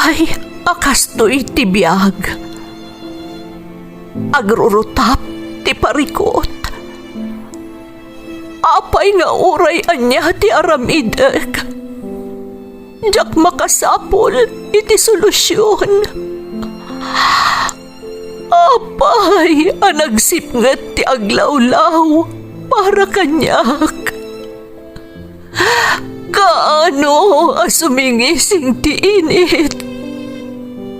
Apay, akastoy ti biyag. Agrurutap ti parikot. Apay nga uray anya ti aramidek. Jak makasapol iti solusyon. Apay, anagsipnget ti aglawlaw para kanyak. Kaano asumingising ti init?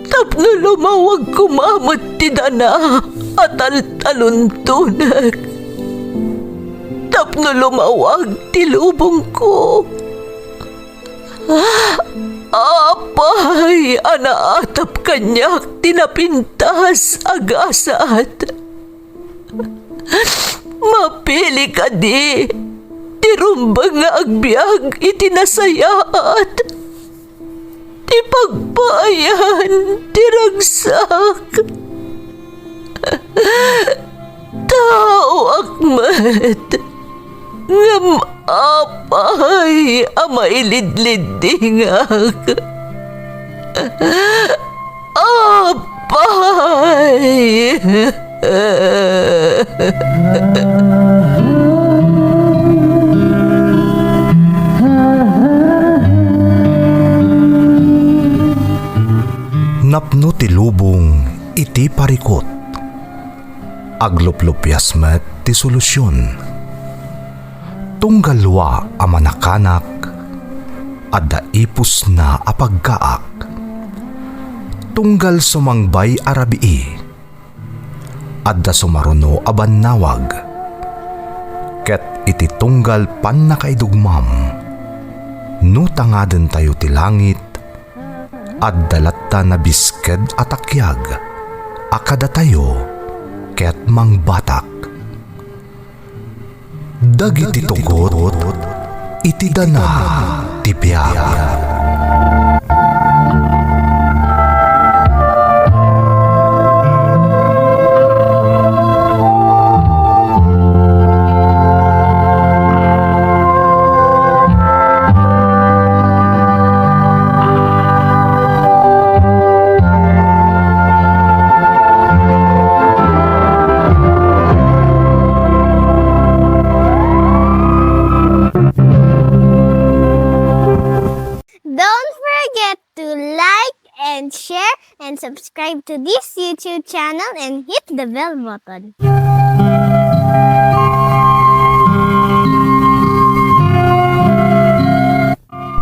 Tapno lumawag kumamot ti dana at taluntunak. Tapno lumawag ti lubong ko. Apay, anaatap kanyak tinapintas agasat. Mapili ka di, tirumbang nga agbyag itinasayaat. Ti pagbayan, tiragsak. Tao akmat, ngam apay, amailidlidingak. Apay. Napno ti lubong iti parikot. Agluplupyas met ti solusyon. Tunggalwa a manakanak, adda ipus na apagkaak. Tunggal sumangbay arabii, adda sumaruno a bannawag. Ket iti tunggal pan nakaidugmam, no tangaden tayo ti langit, adda latta na bisked atakyag, akada tayo ket mangbatak. Dagiti tugot, iti dana ti biyag. And subscribe to this YouTube channel and hit the bell button.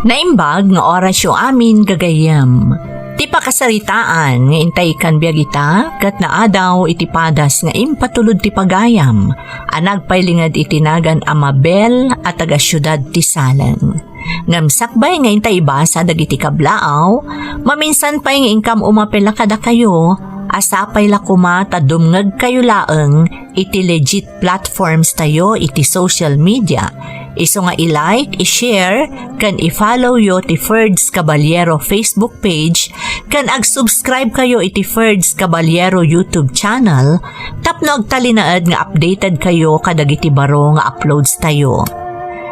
Naimbag nga oras yung amin gagayam. Ti pakasaritaan nga intay kan biyagita kat naadaw iti padas nga impatulod ti pagayam. Anag paylingad itinagan Amabel at taga syudad ti Salang. Ngam sakbay nga intay basa dagiti kablaaw, maminsan pay nga ingkam umapela kada kayo, asapay la kumata dumngag kayo laeng iti legit platforms tayo iti social media. Iso nga i-like, i-share, kan i-follow yo ti Ferds Caballero Facebook page, kan ag-subscribe kayo iti Ferds Caballero YouTube channel, tapno agtalinaad nga updated kayo kadagiti baro nga uploads tayo.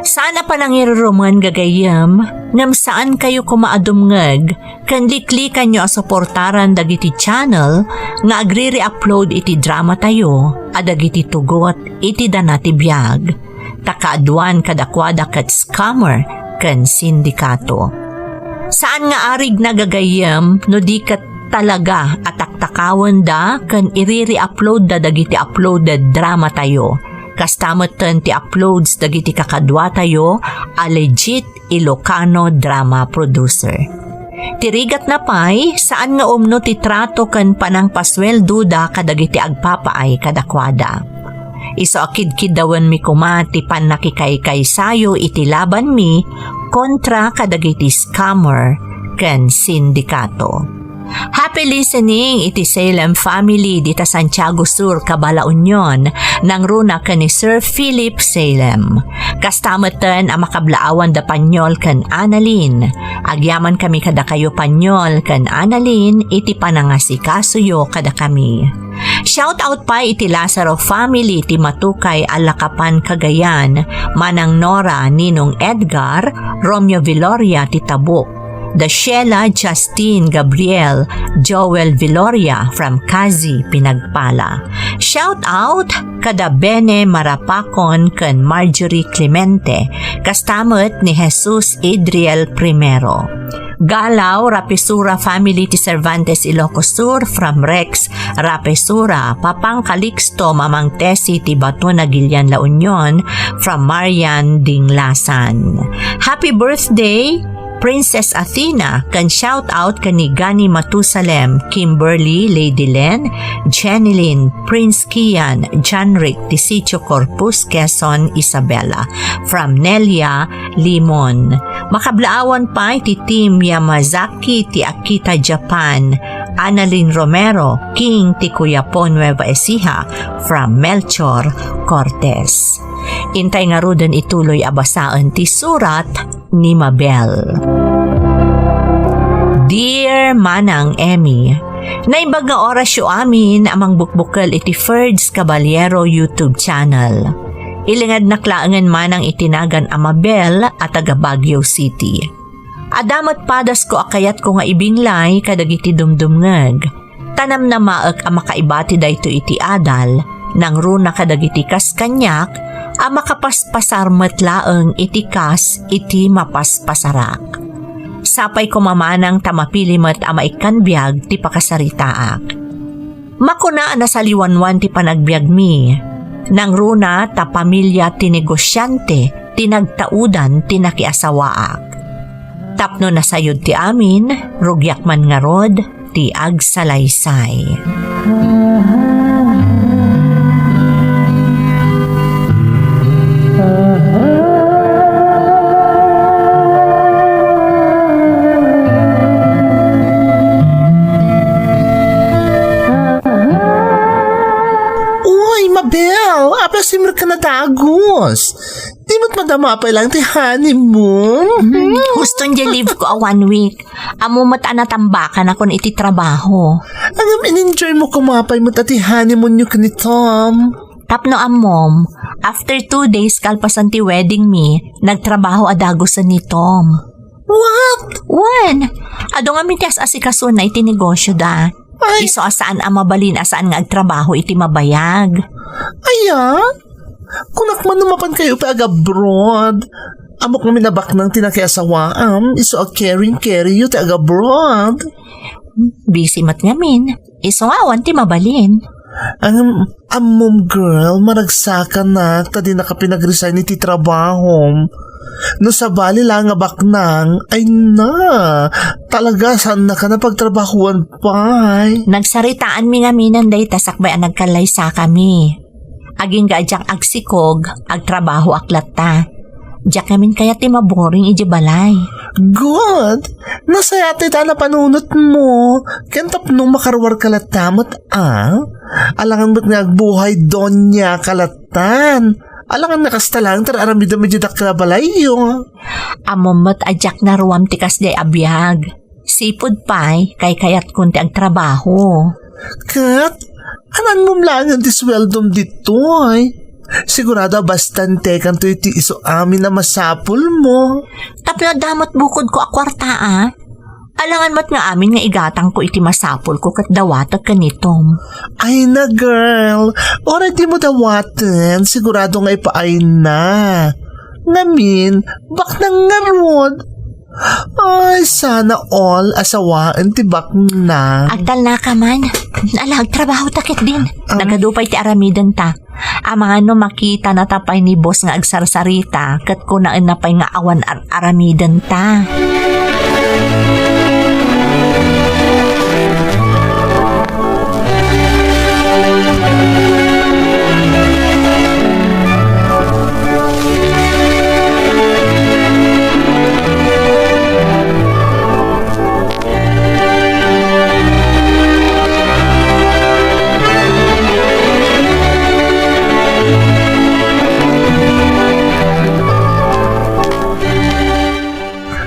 Sana pa nang iruruman gagayam, ngam saan kayo kumaadumngag, kan liklikan nyo asuportaran dagiti channel, nga agri-re-upload iti drama tayo, adagiti tugot iti danati biyag, takaaduan kadakwada kat scammer, kan sindikato. Saan nga arig nagagayam, no di kat talaga atak-takawan da, kan i-re-upload da dagiti uploaded drama tayo, kastamot ti uploads dagiti kakadwa tayo a legit Ilocano drama producer. Tirigat na pay saan nga umno ti trato kan panang pasweldo da kadagiti agpapaay kadakwada. Iso akid-kid dawan mi kumati pan nakikaykay sayo iti laban mi kontra kadagiti scammer ken sindikato. Happy listening iti Salem family dita Santiago Sur, Cabala Union, nang runa ka ni Sir Philip Salem. Kastamatan ang makablaawan da Panyol kan Annalyn. Agyaman kami kada kayo Panyol kan Annalyn, iti panangasikasuyo kada kami. Shout out pa iti Lazaro family ti Matukay Alakapan Cagayan, Manang Nora Ninong Edgar, Romeo Viloria ti Tabuk, The Sheila Justine Gabriel Joel Viloria from Kazi, Pinagpala. Shout out kada Bene Marapakon ken Marjorie Clemente, kastamot ni Jesus Adriel Primero. Galaw Rapisura family ti Cervantes Ilocos Sur from Rex Rapisura, Papang Calixto Mamang Tesi ti Bato Nagilian La Union from Marian Dinglasan. Happy birthday Princess Athena, kan shout out kani Gani Matusalem, Kimberly, Lady Len, Jenilyn, Prince Kian, Janric, Tisicho Corpus, Quezon, Isabela, from Nelia Limon. Makablaawan pa ti Team Yamazaki ti Akita Japan, Annalyn Romero, King ti Cuyapo, Nueva Ecija, from Melchor Cortez. Intay nga rudan ituloy abasaan ti surat ni Mabel. Dear Manang Emmy, naibag nga oras yu amin amang bukbukal iti Ferds Caballero YouTube channel. Ilingad naklaangan manang itinagan a Mabel at taga Baguio City. Adamat padas ko akayat ko nga ibinglay kadagiti dumdumngeg. Tanam na maek a makaibati dayto iti adal, nang runa kadagiti kaskanyak, a makapaspasarmat laeng iti kas iti mapaspasarak. Sapay ko mamanang tamapilimat a maikanbiag ti pakasaritaak. Makuna na saliwanwan ti panagbiag mi, nang runa ta pamilya ti negosyante tinagtaudan ti nakiasawaak. Tapno na sayod ti amin, rugyak man nga rod ti agsalaysay. Mabel, apasimir ka na dagos. Di mo't madamapay lang ti honeymoon. Gusto niya leave ko a 1 week. Amo mat anatambakan ako iti trabaho. Agam in-enjoy mo kumapay mo't ati honeymoon nyo ka ni Tom. Tapno mom, after 2 days kalpasan ti wedding mi, nagtrabaho adagosan ni Tom. What? Wan, adong amin ti asikaso na iti negosyo da. Ay. Iso asaan mabalin asaan nga agtrabaho iti mabayag. Aya? Kunak man numapan kayo pa aga-abroad. Amok namin nabak ng tinakiasawaam, iso a caring carry you ti aga-abroad. Busy mat ngamin, iso awan ti mabalin. Ang amom girl, maragsakan na, tadi nakapinag-resign iti trabaho. No sa bali lang nga baknang, ay na, talaga saan na ka na pagtrabahuan pa? Nagsaritaan mi nga minan day tasakbay ang nagkalay sa kami. Aging gaajak agsikog, agtrabaho aklata. Diyak namin kaya ti maboring iji balay. Good! Nasaya tita na panunot mo. Kentap nung makarwar kalatamot alangan ba't nga agbuhay donya kalatan. Alangan nakasta lang tararamida medyo dakla balay yun. Amomot ajak na ruwam tikas day abiyag. Sipod pa'y kay kayat kunti ang trabaho. Kat, anan mo lang ang disweldom dito ay. Sigurado bastante kan to iti iso amin na masapul mo. Tapno damot bukod ko a kwarta Alangan mat nga amin nga igatang ko iti masapol ko kat dawatag kanitom. Ay na girl, already mo dawatan, sigurado nga ipaay na. Ngamin, bak nang ngarod. Ay, sana all asawaan ti bak na. Agdal na ka man. Alag, trabaho takit din. Nagadupay ti aramidan ta. Mga no makita na tapay ni boss nga agsarsarita kat ko naan na pay nga awan aramidan ta.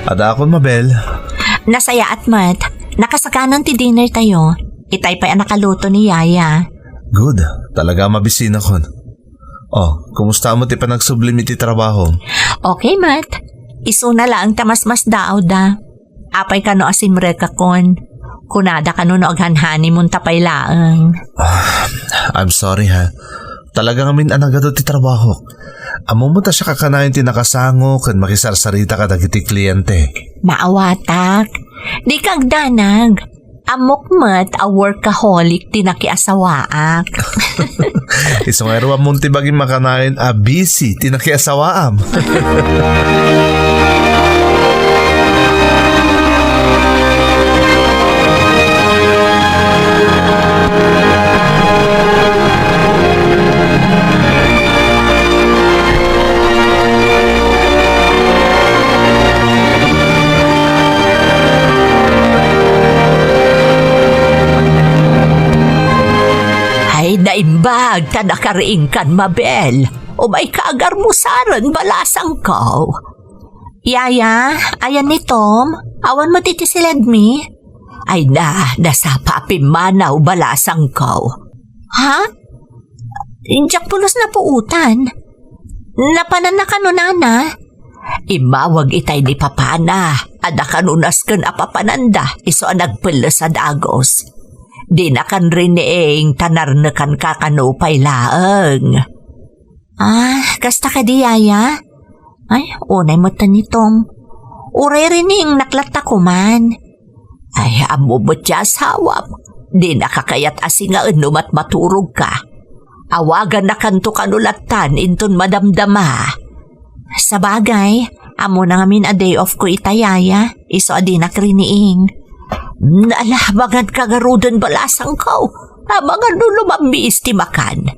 Ada akon, Mabel. Nasaya at mat. Nakasakanan ti dinner tayo. Itay pa'y nakaluto ni Yaya. Good. Talaga mabisina kon. Oh, kumusta mo ti panagsublim iti trabaho? Okay, mat. Isuna lang tamas-mas daaw da. Apay ka no asimre ka kon. Kunada ka no aghanhani mong tapay laang. I'm sorry ha. Talaga ngamin anagado ti trabaho. Amo mo ta siya kakanayon ti nakasango kan makisarsarita ka dagiti kliyente. Maawatak. Di kag danag. Amok mat a workaholic ti nakiasawaak. Isong mong ti baging makanayon a busy ti nakiasawaam. Ay, naimbag, tanakariing kan, Mabel. O may kaagar mo saran, balasang ko. Yaya, ayan ni Tom. Awan mo titi silad mi. Ay nasa papimanaw, balasang ko. Ha? Injak pulos na puutan. Napanan na kanunana. Imawag itay ni papana. Ada kanunas kan apapananda. Iso ang nagpulos sa dagos. Di na kan rineeng tanarnakan kakanupay laang. Kasta ka di, Yaya? Ay, unay mo ni Tom. Uray rining naklata ko man. Ay, amubot siya asawap. Di nakakayat asing nga at maturog ka. Awagan na kanto kanulatan inton madamdama. Sa bagay, amo na ngamin a day off ko itayaya. Iso adi nakriniing. Nalabagan kagarudan balasang ko. Mga nulumambi istimakan.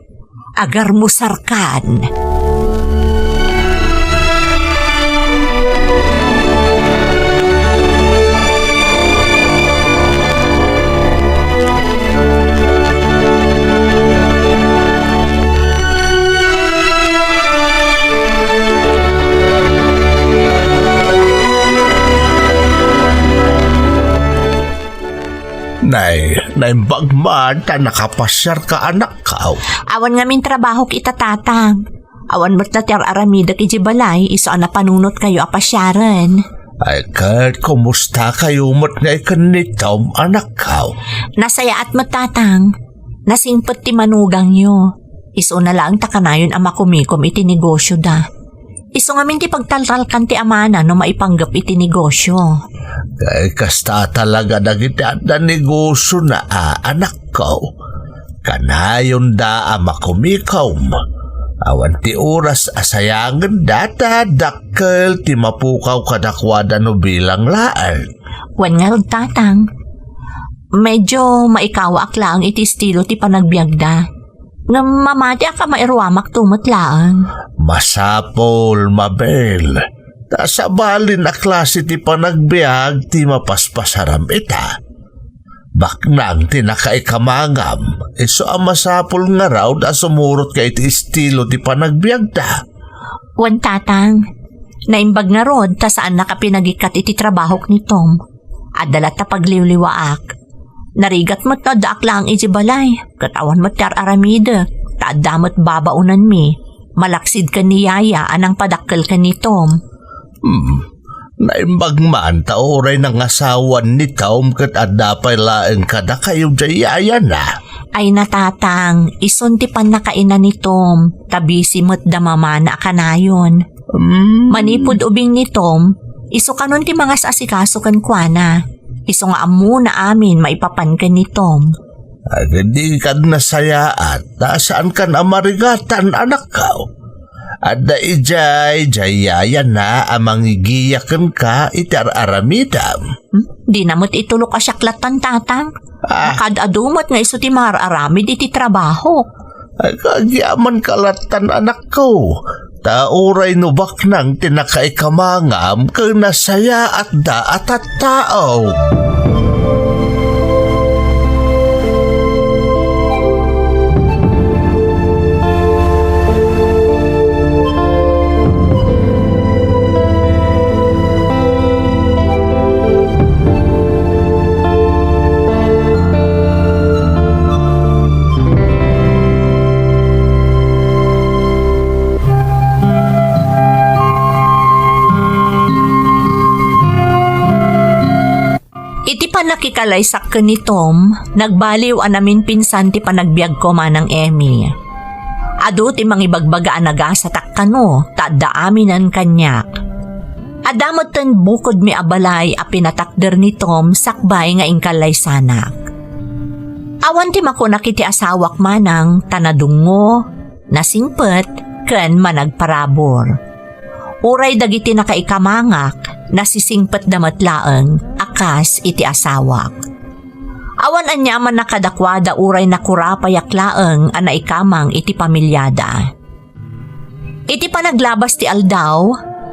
Agar musarkan. Naimbag man ta nakapasyar ka anak ka. Awan ngamin trabaho kita tatang. Awan mo't na aramida ki balay, iso na panunot kayo apasyaran. Ay kat, kumusta kayo mo't nga ikan ni Tom anak ka? Nasaya at matatang. Nasingpot ti manugang nyo. Iso na lang takanayon ama kumikom iti negosyo da. Iso ngamin ti pagtaltalkan ti amana no maipanggap iti negosyo. Kay kasta talaga dagiti at na negosyo na anak ko. Kanayon da ama kumikom. Awan ti oras asayangan data dakkel ti mapukaw kadakwada no bilang laan. Wan nga tatang. Medyo maikawak lang iti estilo ti panagbiagda. Nga mamati ka mairwamak tumatlaan. Masapol, Mabel. Tasabalin na klase ti panagbiag ti mapaspasaram ita. Baknang tinakaikamangam, iso ang masapol nga raw da sumurot ka iti estilo ti panagbiag da. Wan tatang, naimbag nga rod ta saan nakapinagikat iti trabahok ni Tom. Adalat ta pagliwliwaak. Narigat mo't na daak lang iti balay, katawan mo't kar aramida, taadamot babaunan mi, malaksid ka ni Yaya anang padakkel ka ni Tom. Naimbag man taoray ng asawan ni Tom kat adapay laeng kada kayo Yaya na. Ay natatang, isunti pan nakainan ni Tom, tabisi mo't damamana kanayon. Manipod ubing ni Tom, iso kanon ti mga asikaso kan kuana. Iso nga amo na amin maipapan ka ni Tom. Agadi kad nasayaat, saan ka na marigatan anak ka? Ada ijay, Yaya na amang igiyakan ka itar aramidam. Di namot itulok ka syaklatan tatang. Nakadadumot nga iso ti mararamid iti trabaho. Ay kagyaman kalatan anak ko. Tauray no baknang tinakaikamangam ka nasaya at da at tao. Apan nakikalaysak ka ni Tom, nagbaliw namin pinsan ti panagbiag ko manang Emmy. Ado ti mangibagbaga anaga sa takkano, tadda aminan kanyak. Adamot ten bukod mi abalay a pinatakder ni Tom sakbay nga ingkalaysanak. Awan ti makunak iti asawak manang tanadungo, nasingpet, ken managparabor. Uray dagiti nakaikamangak, nasisingpet damatlaeng, akas iti asawak. Awan anya man nakadakwada uray nakurapayak laeng ana ikamang iti pamilyada. Iti panaglabas ti aldaw,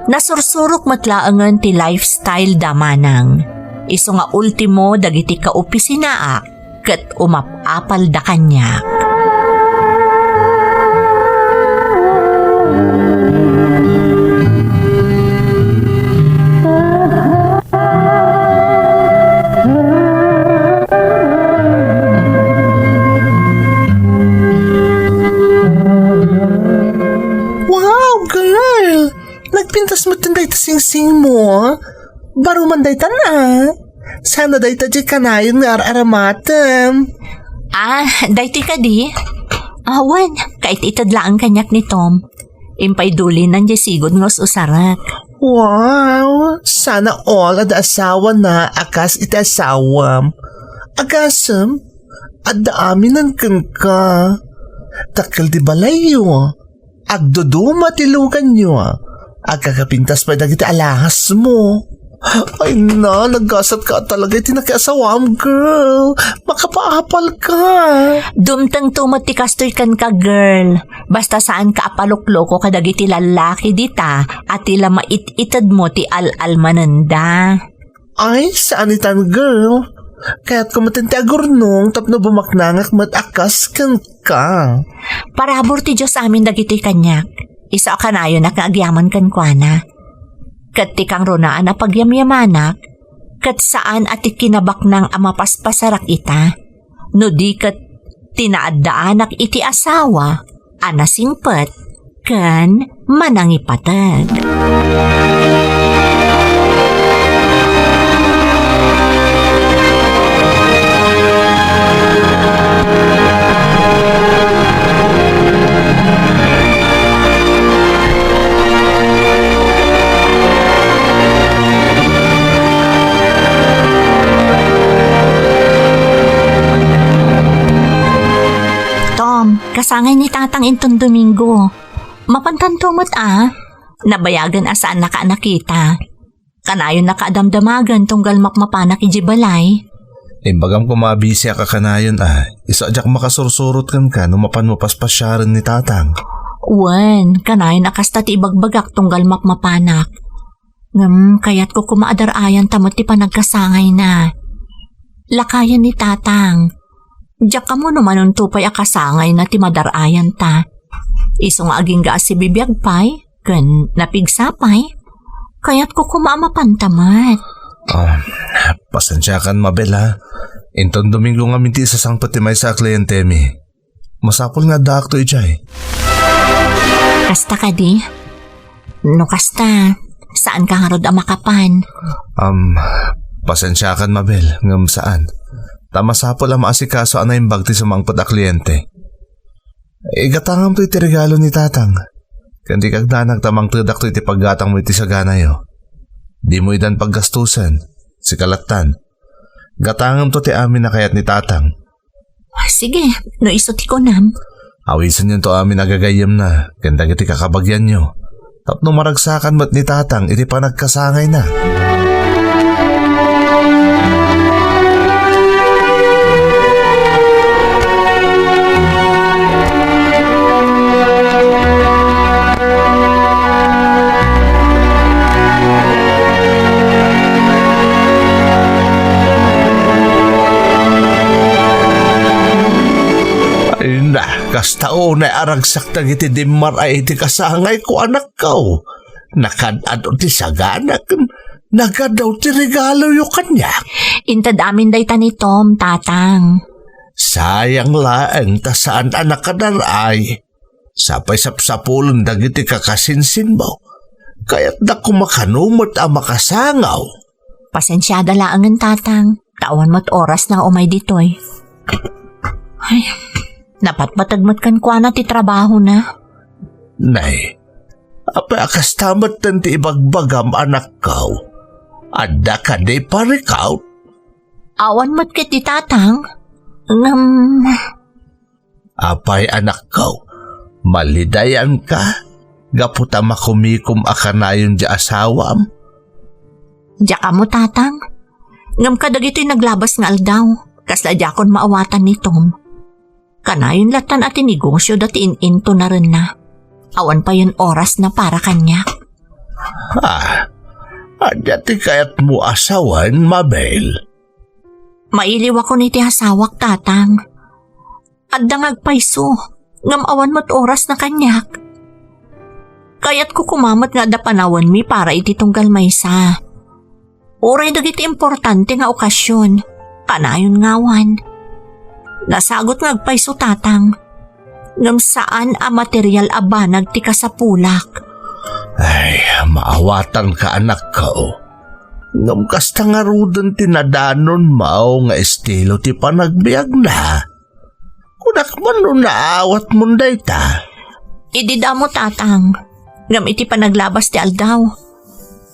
nasursurok matlaengen ti lifestyle damanang. Isu nga ultimo dagiti kaopisinaak ket umapapal da kanyak. Nagpintas mo tinday ta sing-sing mo. Baro man day ta na. Sana day ta di kanayon nga aramatem. Dayti ka di? Awan, kahit itadlaan kanyak ni Tom. Impay dulin nan sigod ngos usarak. Wow! Sana all ada asawa na akas iti asawam. Agasem, ada aminan ken ka. Takil di balayo. Agduduma tilugan nyo. Agkakapintas pa dagiti alahas mo. Ay na, nagkasat ka talaga iti nakiasawam, girl. Makapaapal ka. Dumtang tumati kastoy kan ka, girl. Basta saan ka apalukloko kadagiti lalaki dita at tila mait-itad mo ti al-almananda. Ay, saan itan, girl? Kaya't kumatin ti agurnong tapno bumaknangak matakas kan ka. Parabor ti Diyos amin dagiti kanyak. Isa ka na yun nakaagyaman kan kwa. Kat ti kang ronaan na pagyamyamanak, kat saan at ikinabak ng amapaspasarak ita, no di kat tinaadaanak iti asawa, anasingpet, kan manangipatag. Kasangay ni tatang intong Domingo. Mapantantumot Nabayagan asaan nakita. Kanayon nakaadamdamagan tunggal makmapanak ijibalay. Imbagam ko mabisi ka kanayon Isa ajak makasursurot ka numapan mo paspasyaran ni tatang. Wen, kanayon nakasta ti ibagbagak tunggal makmapanak. Kayat ko kumaadarayan tamot ti panagkasangay na. Lakayan ni tatang. Diyak ka mo naman ang tupay akasangay na ti madarayan ta. Iso nga aging gaas si bibiyag pay, kan napigsapay, kaya't ko kumamapantamat. Pasensya kan Mabel Intong Domingo nga minti sa sangpat ti may sa kliyente mi. Masapol nga daak to ijay. Kasta ka di? No kasta, saan ka harod makapan? Pasensya kan Mabel, ngam saan? Tamasapol ang maasikaso anay bagti sa mga kliyente. Igatangam to iti regalo ni tatang. Kandi kagdanag tamang tudak to iti paggatang mo iti sagana yo. Di mo idan paggastusan, si kalatan. Gatangam to ti amin na kayat ni tatang. Sige, no isot ko nam. Awisan yun to amin nagagayam na, kanda iti kakabagyan nyo. Tapno maragsakan mo't ni tatang iti panagkasangay na. Kastao na aragsak na iti dimar ay iti kasangay ko anak ko. Nakadado ti saganak, nagadaw ti regalo yung kanya. Intad amin day ta ni Tom, tatang. Sayang laeng ta saan anak kadaray. Sapay sapsapulon dagiti kakasinsin mo. Kaya't na kumakanumot ang makasangaw. Pasensyada laangan tatang. Tawan mo't oras na umay ditoy. Ay, napatmatagmat kan kwa na ti trabaho na. Nay, apa akas tamat ti ibagbagam anak kau. Ada ka di parikaw. Awan mo't kit ti tatang. Apay anak kau, malidayan ka. Gaputa makumikum akanayon di asawam. Diya ka mo tatang. Ngam ka dagito'y naglabas nga aldaw. Kasla diya kon maawatan ni Tom. Kanayon latan at negosyo dati in-into na rin na. Awan pa yun oras na para kanya. Adati kayat mo asawan, Mabel. Mailiw ako ni ti hasawak tatang. Adda ngagpayso. Ngam awan mo't oras na kanyak. Kaya't ko kumamat nga da panawan mi para iti tunggal maysa. Oray dagiti importante nga okasyon. Kanayon ngawan. Nasagot ngagpayso tatang. Ngam saan a material a banag ti kasapulak. Ay, maawatan ka anak ko. Ngam kasta nga rudon tinadanon mao nga estilo ti panagbiag na. Kunak man no naawat munday ta. Idida mo tatang. Ngam iti panaglabas ti aldaw.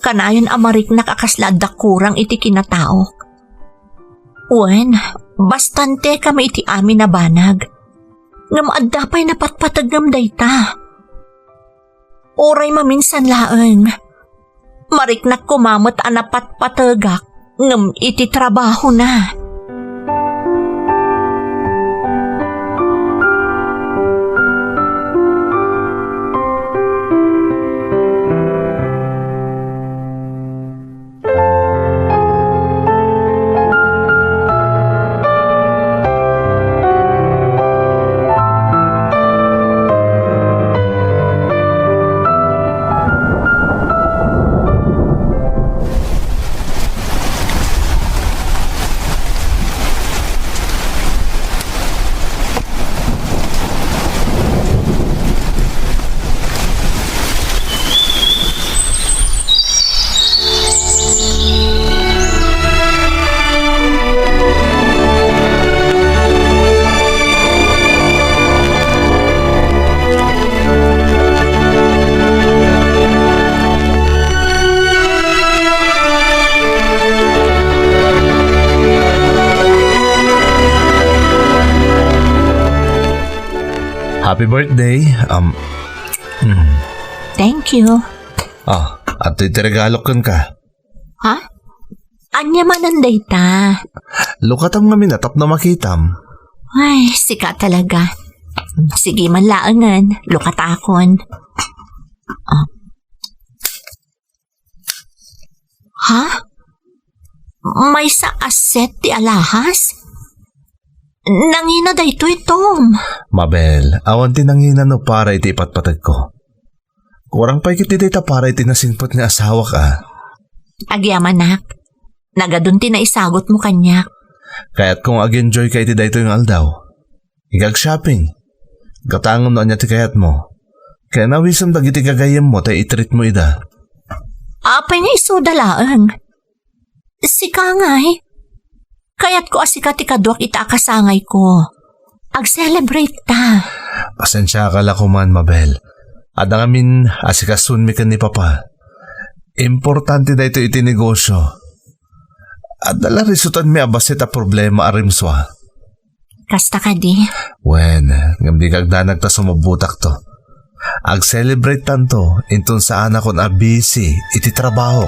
Kanayon amarik nakakaslad da kurang iti kinataok. Wen, bastante kami iti amin na banag. Ngam adda pa'y napatpatag ngam dayta. Oray maminsan laeng. Marik na kumamot a napatpatagak ngam iti trabaho na. Happy birthday. Thank you. At itiregalo ka. Ha? Anya mananday ta? Lukatam nga minatap na makitam. Ay, sika talaga. Sige man laangan, lukatakon. Ha? May sa aset ti alahas? Nangina da ito Tom. Mabel, awan tinangina no para iti ipatpatag ko. Kurang pa ikit iti para iti nasinpot ni asawa ka. Agyaman nak, nagadun ti na isagot mo kanyak. Kaya't kung ag-enjoy ka iti dayto yung aldaw. Igag-shopping. Gatangon no anya ti kayat mo. Kaya nawisam dagiti kagayam mo tayo itreat mo ida. Apay nga isudalaang. Sika ngay. Kaya't ko asika ti kadwak ita kasangay ko. Ag-celebrate ta. Pasensya ka la kuman, Mabel. Ada ngamin asikasun mi kan ni Papa. Importante da ito iti negosyo. At dala risutan mi abasit a problema arimswa. Kasta ka di. Wen, ngam di kagdanag ta sumabutak to. Ag-celebrate tanto intun saan akon a busy iti trabaho.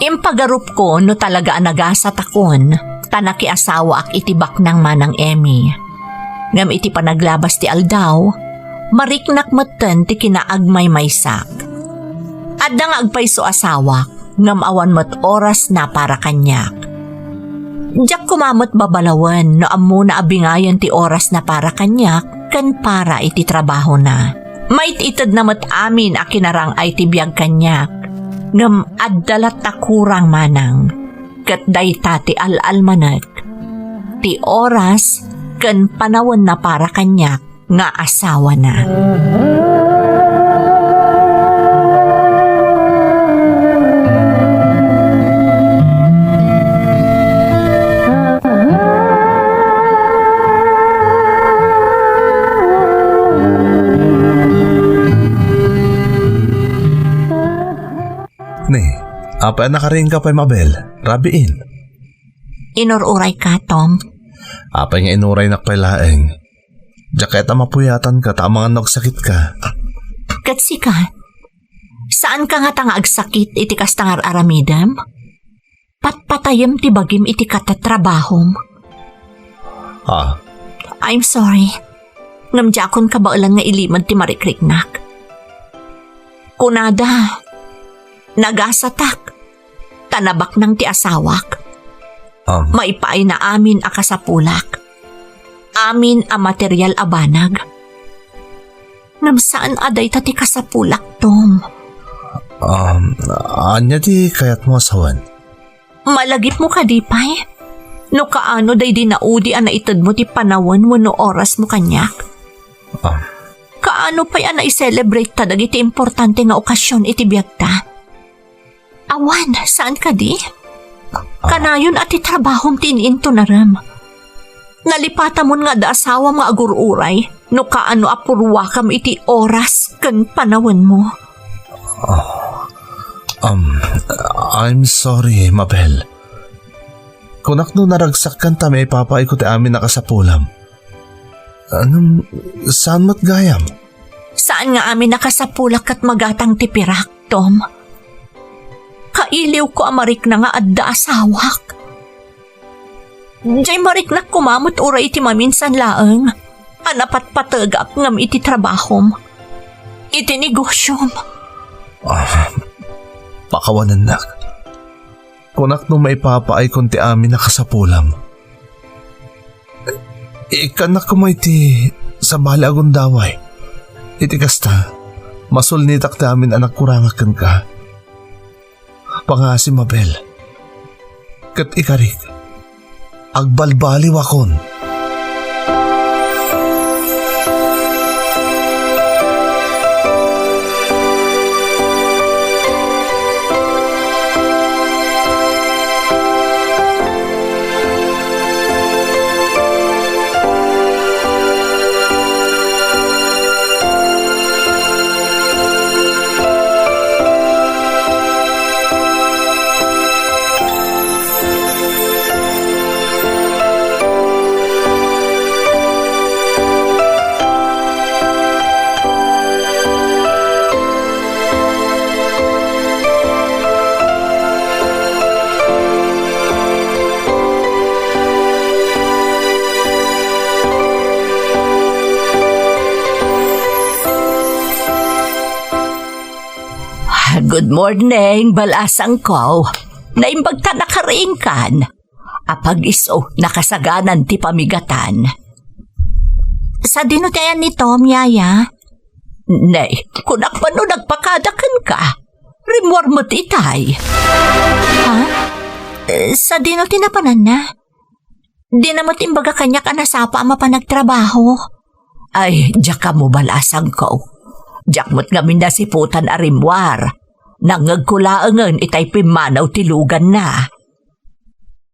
Impagarup ko no talaga anagasat akon, tanaki asawa ak itibak ng manang Emmy. Ngam iti panaglabas ti aldaw, mariknak meten ti kinaagmay maysak. Adda nga agpayso asawa, ngam awan mat oras na para kanyak. Diyak kumamot babalawan no ammo na abingayan ti oras na para kanyak kan para iti trabaho na. Mait itad namat amin a kinarang ay ti biyag kanyak. Ngam addalat ta kurang manang. Kat dayta ti al-almanak. Ti oras kan panawon na para kanyak nga asawa na. Ni, apa nakaring ka pa Mabel? Rabiin. Inururay ka, Tom. Apa nga inuray nakpailaeng. Jaketa mapuyatan ka, tamang nagsakit ka. Katsi ka, saan ka nga tanga agsakit iti kastangar aramidam? Patpatayam ti bagim iti katatrabahom. Ah, I'm sorry. Namjakon ka ba ulan nga ilimad ti marikriknak? Kunada, nagasatak, tanabak ng ti asawak. Maipaay na amin a kasapulak. Amin a material a banag. Namsaan aday tati kasapulak, Tom? anya di kayat mo asawan? Malagip mo ka, Dipay? No kaano day dinaudi a naitad mo ti panawon wano oras mo kanyak? Kaano pa'y na i-celebrate ta dagiti importante nga okasyon iti biyagta? Awan, saan ka di? Kanayon at itrabahom tininto na ram. Nalipata mo nga da asawa nga agururay no kaano apurwa kam iti oras kan panawon mo. I'm sorry, Mabel. Kunak no naragsak kan ta may papaikot amin nakasapulam. Saan mo't gayam? Saan nga amin nakasapulak at magatang tipirak, Tom? Kailiw ko amarik na nga adda asawak. Diyay marik na kumamot uray iti maminsan laeng. Anapat patagak ngam iti trabahom. Iti negosyom. Pakawanan nak. Kunak no maipapaay kunti amin nakasapulam. Ikanak kumay ti sa bala agundaway. Iti kasta, masulnitak ti amin anak kurangakan ka. Pangasi Mabel. Kat ikarik, agbalbaliw akon. Good morning, balasang ko. Naimbagta nakaringkan. Apag iso, nakasaganan ti pamigatan. Sa dinutayan ni Tom, Yaya? Nay, kunak pa no nagpakadakan ka. Rimwar mo't itay. Ha? Sa dinuti na panan na? Di na mo't imbaga kanyak anasapa ama pa nagtrabaho. Ay, diyak ka mo balasang ko. Diyak mo't ngamin na siputan arimwar. Nangagkulaangan itay pimanaw tilugan na.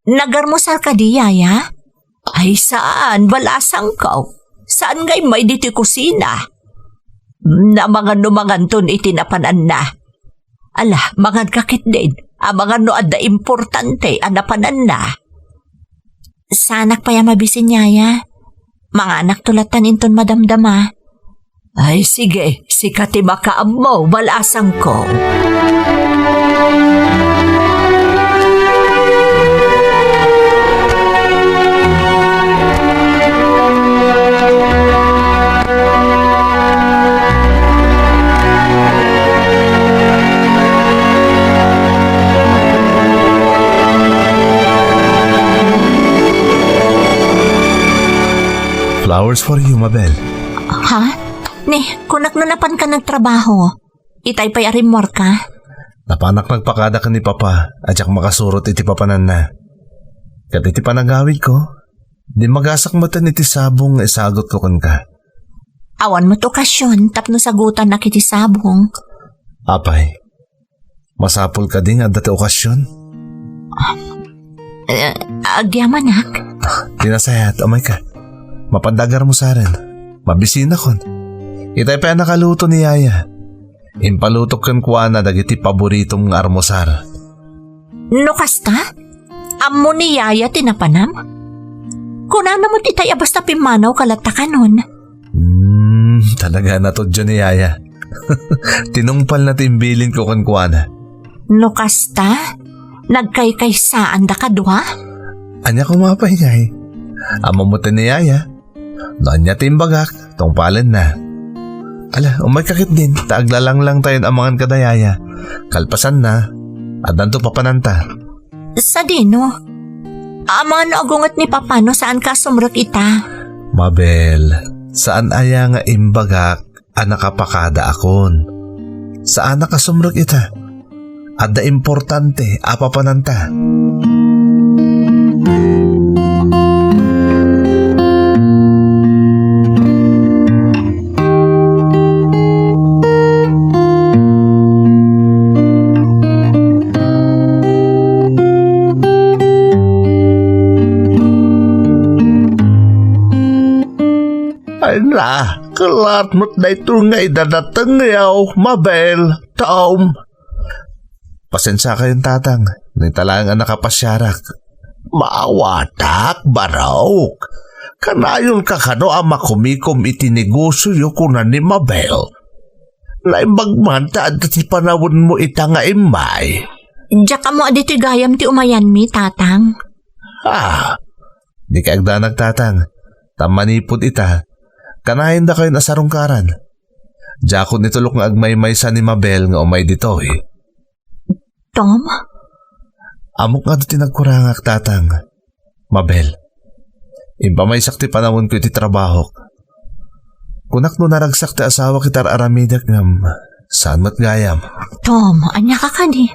Nagarmusal ka di, Yaya? Ay saan, balasang ko? Saan ngay may diti kusina? Na mga numanganton itinapanan na. Ala, mga kakit din. Ang mga noad na importante anapanan na. Sanak pa ya mabisin, Yaya? Mga anak tulatan inton madamdama. Ay sige, sikati makaam mo, balasang ko. Flowers for you, Mabel. Ha? Kunak na napan ka nagtrabaho. Itay pa'y arimor ka? Napanak nagpakada ka ni Papa at yak makasurot iti papanan na. Kat iti panagawid ko, di magasak mo tan iti sabong isagot ko kun ka. Awan mo to okasyon tapno sagutan na kiti sabong. Apay, masapul ka din at dati okasyon. Agyamanak? Tinasayat, amay ka. Mapandagar mo sa rin. Mabisina kon. Itay pa nakaluto ni Yaya. Impalutok kan kuha na dagiti paboritong armosar. No kasta? Amo ni Yaya tinapanam? Kunana mo titay basta pimanaw kalata ka nun. Talaga na to dyan ni Yaya. Tinungpal na timbilin ko kan kuha na. No kasta? Nagkaykaysaan da kadwa? Anya kumapay niya eh. Amamutin ni Yaya. Noon niya timbagak, tungpalan na. Ala, umakakit din. Taaglalang lang tayo amangan kada Yaya. Kalpasan na. At nanto papananta. Sa dino? Amangan no agungat ni Papano saan ka sumrot ita? Mabel, saan aya nga imbagak ang nakapakada akon? Saan nakasumrot ita? At da importante, apapananta. Ay na, kalat mo't na ito nga idadatang yaw, Mabel, Tom. Pasensya kayong tatang. Nitalang ang nakapasyarak. Maawatak, Barok. Kanayon ka kano ang makumikom itinegosyo yu kunan ni Mabel. Naimagmanta at ti panawon mo ita nga imay. Diyak ka mo aditi gayam ti umayan mi, tatang. Di ka agdanag tatang. Tamanipod ita. Kanahin da kayo nasarungkaran. Jakon itulok nga agmay-may sa ni Mabel nga umay dito eh. Tom? Amok nga dito nagkurangak tatang. Mabel, impamaysak ti panahon ko iti trabaho. Kunak no naragsak ti asawa kitar aramidak ngam. Saan mat gayam? Tom, anya ka kani?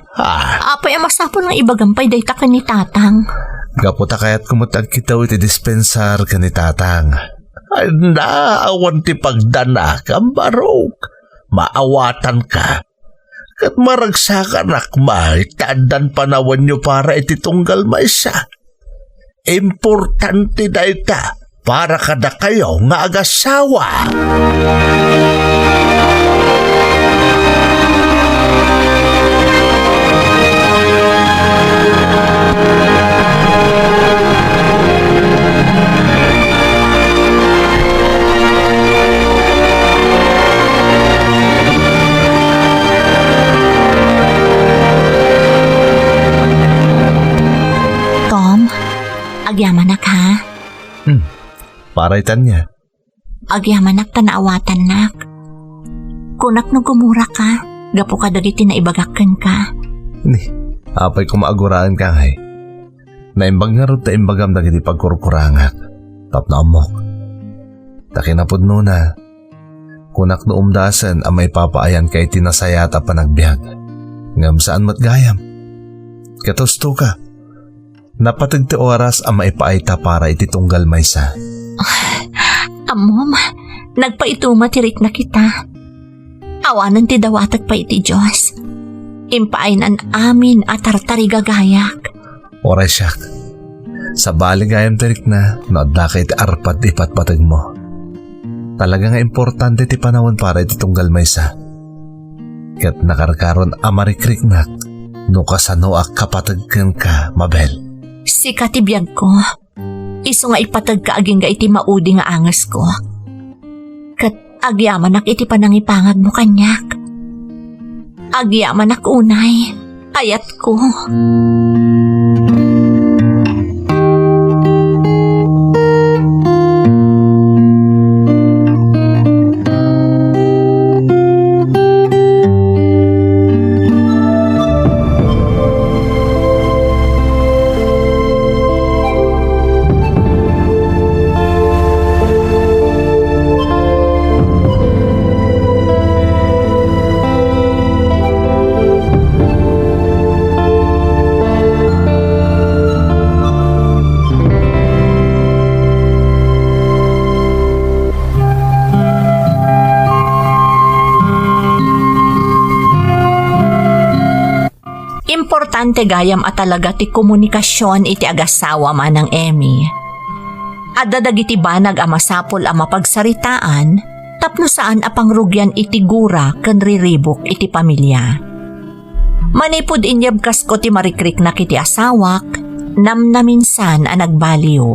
Apay amasapon ng ibagampay dayta ka ni tatang. Gaputa kaya't kumutag kitaw iti dispensar ka ni tatang. Ay na, awan ti pagdana kang Barok. Maawatan ka. Kat maragsakan akma, itandan panawan nyo para iti tunggal maysa. Importante na ita para kada kayo nga agasawa. Agyamanak ha? Para itan niya. Agyamanak tanaawatan nak. Kunak no gumura ka, gapo ka dagiti na ibagakan ka. Ni, apay kumaaguraan ka ngay. Naimbag nga rin imbagam dagiti pagkurkurangak. Tap na amok. Takinapod no na. Kunak no umdasan ang may papaayan kay tinasayata pa nagbiag. Ngam saan mat gayam. Katusto ka. Napatag ti oras ang maipaayta para ititunggal maysa. Amom, nagpaituma tirik na kita. Awanan ti dawatag pa iti Diyos. Impainan amin at tartari gagayak. Oray siyak. Sa baligayam tirik na, naadlaka iti arpat ipatpatag mo. Talaga nga importante ti panahon para ititunggal maysa. Kat nakarkaron amarikrik nak, no kasano ak kapatagkan ka, Mabel. Si katibiyag ko, iso nga ipatag ka aging ga iti maudi nga angas ko. Kat agyamanak iti panangipangag mo kanyak. Agyamanak unay, ayat ko. importante gayam at talaga ti komunikasyon iti agasawa man ng Emmy. At dadagiti banag amasapol ang mapagsaritaan, tapno saan apangrugyan iti gura ken riribok iti pamilya. Manipod inyab kasko ti marikrik na kiti asawak, namnaminsan ang nagbaliw.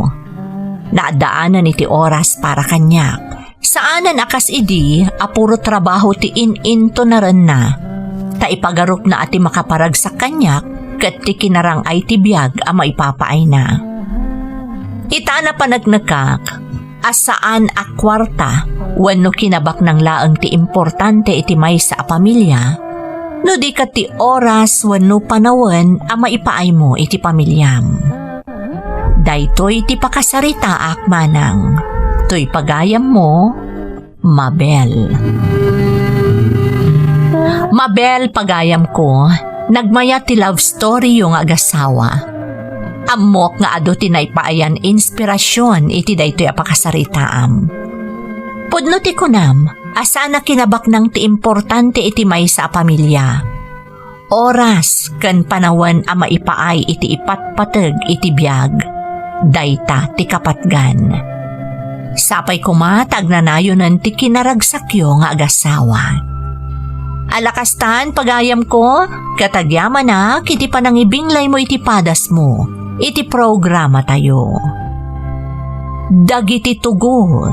Naadaanan iti oras para kanyak. Saanan akas idi, apuro trabaho ti in-into na rin na. Ta ipagarup na ati makaparag sa kanyak, kat ti kinarang ay ti biyag ang maipapaay na. Ita na panagnagkak, asaan a kwarta, wano kinabak ng laang ti importante iti may sa pamilya, no di ka ti oras wano panawan ang maipaay mo iti pamilyam. Daytoy ti pakasarita ak manang, to'y pagayam mo, Mabel. Mabel, pagayam ko, nagmaya ti love story yung agasawa. Amok nga ado tinaypaayan inspirasyon iti daytoy apakasaritaam. Pudno ti kunam, asa na kinabak ng ti importante iti may sa pamilya. Oras kan panawan a maipaay iti ipatpateg iti biyag, dayta ti kapatgan. Sapay kumatag na nayonan ti kinaragsakyo nga agasawa. Alakastan, pagayam ko, katagyaman na, kiti panangibinglay mo iti padas mo, iti programa tayo. Dagiti tugot,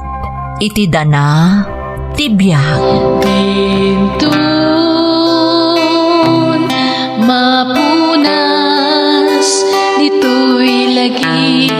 iti dana, tibiyag. Bintun, mapunas, dito'y lagi.